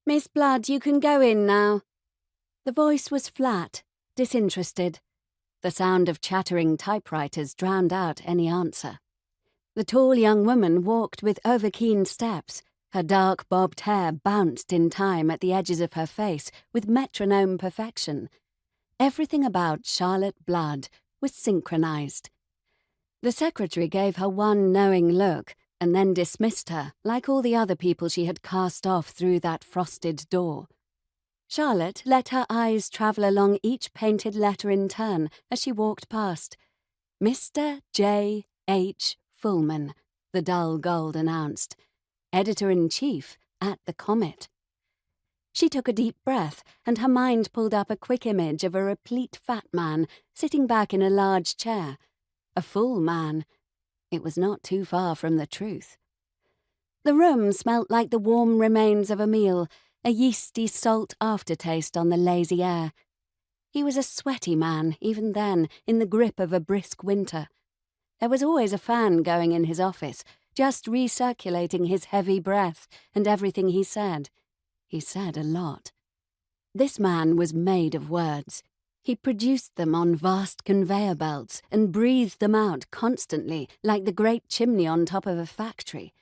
"Miss Blood, you can go in now." The voice was flat, disinterested. The sound of chattering typewriters drowned out any answer. The tall young woman walked with overkeen steps. Her dark bobbed hair bounced in time at the edges of her face with metronome perfection. Everything about Charlotte Blood was synchronized. The secretary gave her one knowing look and then dismissed her like all the other people she had cast off through that frosted door. Charlotte let her eyes travel along each painted letter in turn as she walked past. Mr. J. H. Fullman, the dull gold announced, editor-in-chief at the Comet. She took a deep breath, and her mind pulled up a quick image of a replete fat man sitting back in a large chair. A full man. It was not too far from the truth. The room smelt like the warm remains of a meal, a yeasty salt aftertaste on the lazy air. He was a sweaty man, even then, in the grip of a brisk winter. There was always a fan going in his office, just recirculating his heavy breath and everything he said. He said a lot. This man was made of words. He produced them on vast conveyor belts and breathed them out constantly like the great chimney on top of a factory.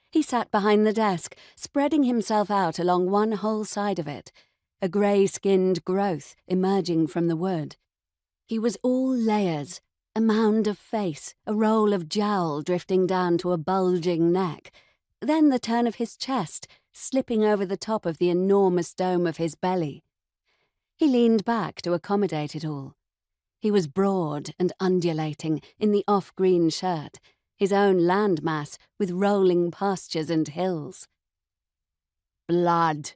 He sat behind the desk, spreading himself out along one whole side of it, a grey-skinned growth emerging from the wood. He was all layers, a mound of face, a roll of jowl drifting down to a bulging neck, then the turn of his chest, slipping over the top of the enormous dome of his belly. He leaned back to accommodate it all. He was broad and undulating in the off-green shirt, his own landmass with rolling pastures and hills. "Blood."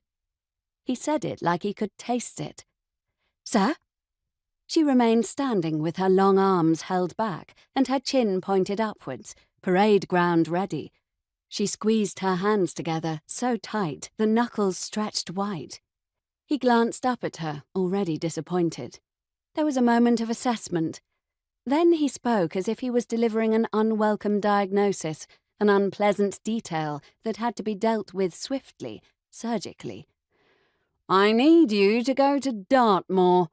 He said it like he could taste it. "Sir?" She remained standing with her long arms held back and her chin pointed upwards, parade ground ready. She squeezed her hands together so tight the knuckles stretched white. He glanced up at her, already disappointed. There was a moment of assessment. Then he spoke as if he was delivering an unwelcome diagnosis, an unpleasant detail that had to be dealt with swiftly, surgically. "I need you to go to Dartmoor.